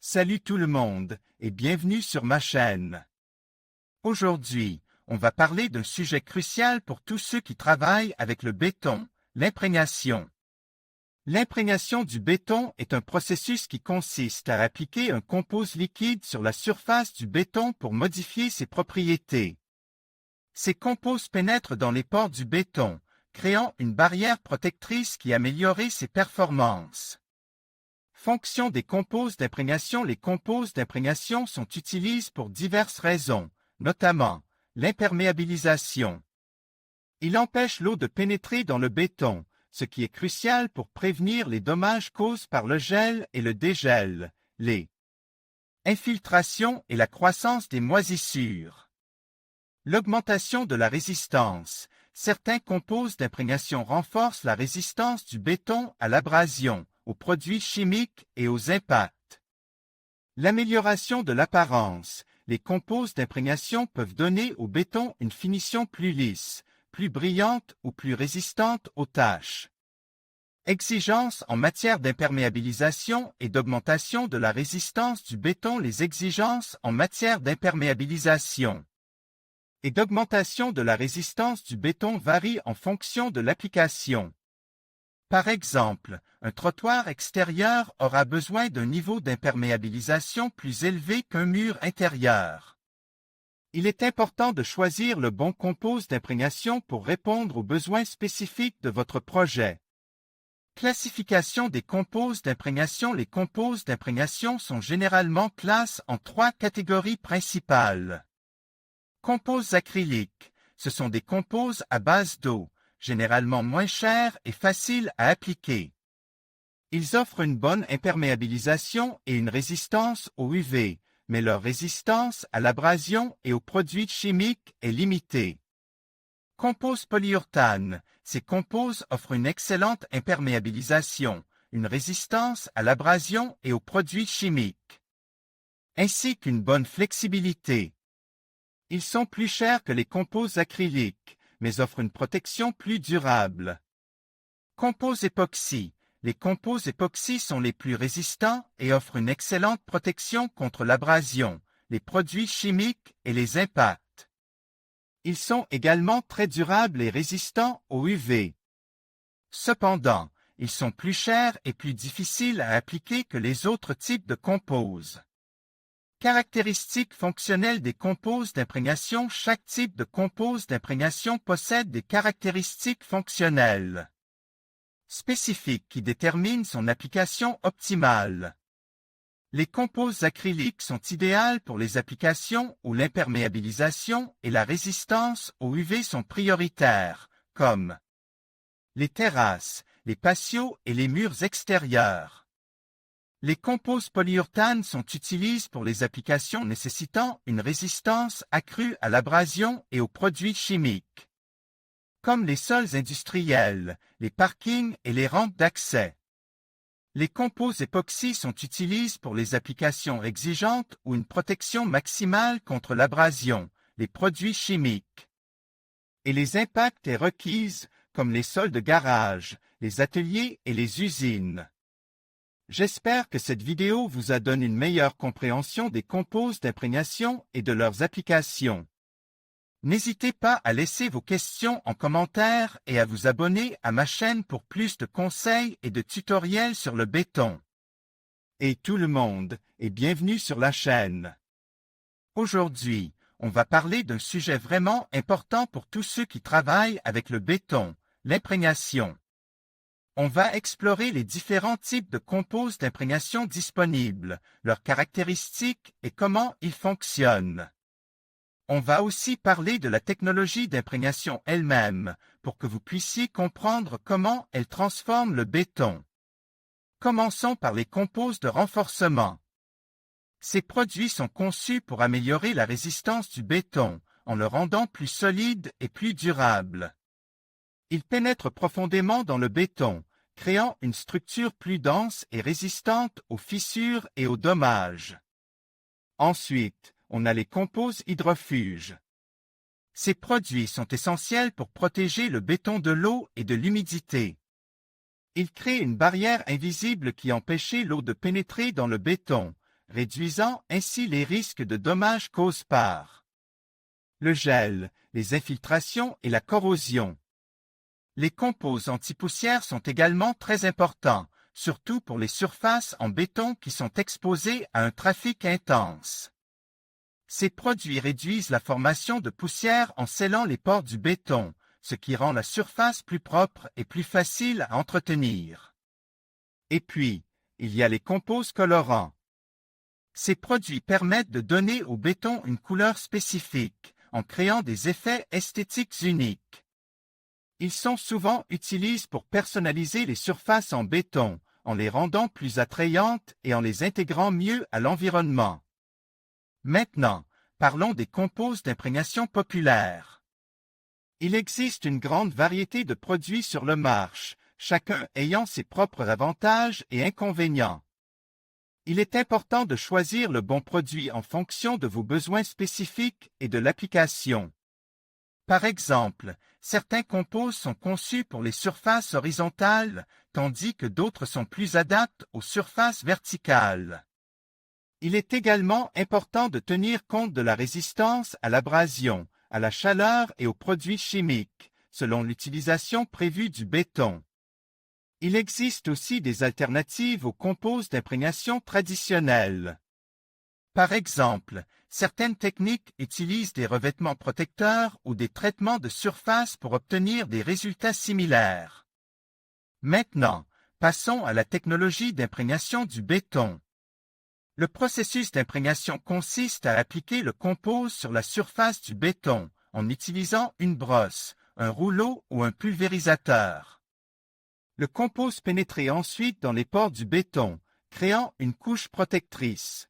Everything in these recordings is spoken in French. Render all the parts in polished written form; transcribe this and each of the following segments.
Salut tout le monde et bienvenue sur ma chaîne. Aujourd'hui, on va parler d'un sujet crucial pour tous ceux qui travaillent avec le béton, l'imprégnation. L'imprégnation du béton est un processus qui consiste à appliquer un composé liquide sur la surface du béton pour modifier ses propriétés. Ces composés pénètrent dans les pores du béton, créant une barrière protectrice qui améliore ses performances. Fonction des composés d'imprégnation. Les composés d'imprégnation sont utilisés pour diverses raisons, notamment l'imperméabilisation. Il empêche l'eau de pénétrer dans le béton, ce qui est crucial pour prévenir les dommages causés par le gel et le dégel, les infiltrations et la croissance des moisissures. L'augmentation de la résistance. Certains composés d'imprégnation renforcent la résistance du béton à l'abrasion, aux produits chimiques et aux impacts. L'amélioration de l'apparence. Les composés d'imprégnation peuvent donner au béton une finition plus lisse, plus brillante ou plus résistante aux taches. Exigences en matière d'imperméabilisation et d'augmentation de la résistance du béton. Les exigences en matière d'imperméabilisation et d'augmentation de la résistance du béton varient en fonction de l'application. Par exemple, un trottoir extérieur aura besoin d'un niveau d'imperméabilisation plus élevé qu'un mur intérieur. Il est important de choisir le bon composé d'imprégnation pour répondre aux besoins spécifiques de votre projet. Classification des composés d'imprégnation. Les composés d'imprégnation sont généralement classés en 3 catégories principales. Composés acryliques, ce sont des composés à base d'eau, généralement moins chers et faciles à appliquer. Ils offrent une bonne imperméabilisation et une résistance aux UV, mais leur résistance à l'abrasion et aux produits chimiques est limitée. Composés polyuréthane, ces composés offrent une excellente imperméabilisation, une résistance à l'abrasion et aux produits chimiques, ainsi qu'une bonne flexibilité. Ils sont plus chers que les composés acryliques, mais offrent une protection plus durable. Composés époxy. Les composés époxy sont les plus résistants et offrent une excellente protection contre l'abrasion, les produits chimiques et les impacts. Ils sont également très durables et résistants aux UV. Cependant, ils sont plus chers et plus difficiles à appliquer que les autres types de composés. Caractéristiques fonctionnelles des composés d'imprégnation. Chaque type de composé d'imprégnation possède des caractéristiques fonctionnelles spécifiques qui déterminent son application optimale. Les composés acryliques sont idéaux pour les applications où l'imperméabilisation et la résistance aux UV sont prioritaires, comme les terrasses, les patios et les murs extérieurs. Les composés polyuréthane sont utilisés pour les applications nécessitant une résistance accrue à l'abrasion et aux produits chimiques, comme les sols industriels, les parkings et les rampes d'accès. Les composés époxy sont utilisés pour les applications exigeantes ou une protection maximale contre l'abrasion, les produits chimiques. Et les impacts est requise, comme les sols de garage, les ateliers et les usines. J'espère que cette vidéo vous a donné une meilleure compréhension des composés d'imprégnation et de leurs applications. N'hésitez pas à laisser vos questions en commentaire et à vous abonner à ma chaîne pour plus de conseils et de tutoriels sur le béton. Et tout le monde, et bienvenue sur la chaîne. Aujourd'hui, on va parler d'un sujet vraiment important pour tous ceux qui travaillent avec le béton, l'imprégnation. On va explorer les différents types de composés d'imprégnation disponibles, leurs caractéristiques et comment ils fonctionnent. On va aussi parler de la technologie d'imprégnation elle-même, pour que vous puissiez comprendre comment elle transforme le béton. Commençons par les composés de renforcement. Ces produits sont conçus pour améliorer la résistance du béton, en le rendant plus solide et plus durable. Ils pénètrent profondément dans le béton, créant une structure plus dense et résistante aux fissures et aux dommages. Ensuite, on a les composés hydrofuges. Ces produits sont essentiels pour protéger le béton de l'eau et de l'humidité. Ils créent une barrière invisible qui empêche l'eau de pénétrer dans le béton, réduisant ainsi les risques de dommages causés par le gel, les infiltrations et la corrosion. Les composts anti-poussière sont également très importants, surtout pour les surfaces en béton qui sont exposées à un trafic intense. Ces produits réduisent la formation de poussière en scellant les pores du béton, ce qui rend la surface plus propre et plus facile à entretenir. Et puis, il y a les composts colorants. Ces produits permettent de donner au béton une couleur spécifique, en créant des effets esthétiques uniques. Ils sont souvent utilisés pour personnaliser les surfaces en béton, en les rendant plus attrayantes et en les intégrant mieux à l'environnement. Maintenant, parlons des composts d'imprégnation populaires. Il existe une grande variété de produits sur le marché, chacun ayant ses propres avantages et inconvénients. Il est important de choisir le bon produit en fonction de vos besoins spécifiques et de l'application. Par exemple, certains composts sont conçus pour les surfaces horizontales, tandis que d'autres sont plus adaptés aux surfaces verticales. Il est également important de tenir compte de la résistance à l'abrasion, à la chaleur et aux produits chimiques, selon l'utilisation prévue du béton. Il existe aussi des alternatives aux composts d'imprégnation traditionnels. Par exemple, certaines techniques utilisent des revêtements protecteurs ou des traitements de surface pour obtenir des résultats similaires. Maintenant, passons à la technologie d'imprégnation du béton. Le processus d'imprégnation consiste à appliquer le compost sur la surface du béton en utilisant une brosse, un rouleau ou un pulvérisateur. Le compost pénètre ensuite dans les pores du béton, créant une couche protectrice.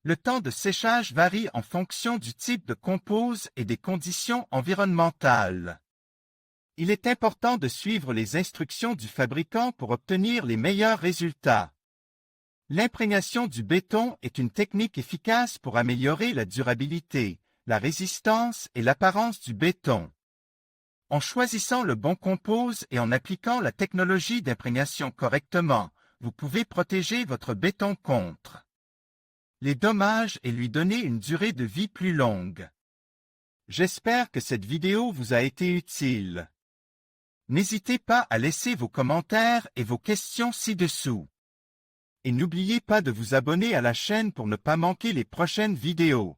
Le temps de séchage varie en fonction du type de compost et des conditions environnementales. Il est important de suivre les instructions du fabricant pour obtenir les meilleurs résultats. L'imprégnation du béton est une technique efficace pour améliorer la durabilité, la résistance et l'apparence du béton. En choisissant le bon compost et en appliquant la technologie d'imprégnation correctement, vous pouvez protéger votre béton contre les dommages et lui donner une durée de vie plus longue. J'espère que cette vidéo vous a été utile. N'hésitez pas à laisser vos commentaires et vos questions ci-dessous. Et n'oubliez pas de vous abonner à la chaîne pour ne pas manquer les prochaines vidéos.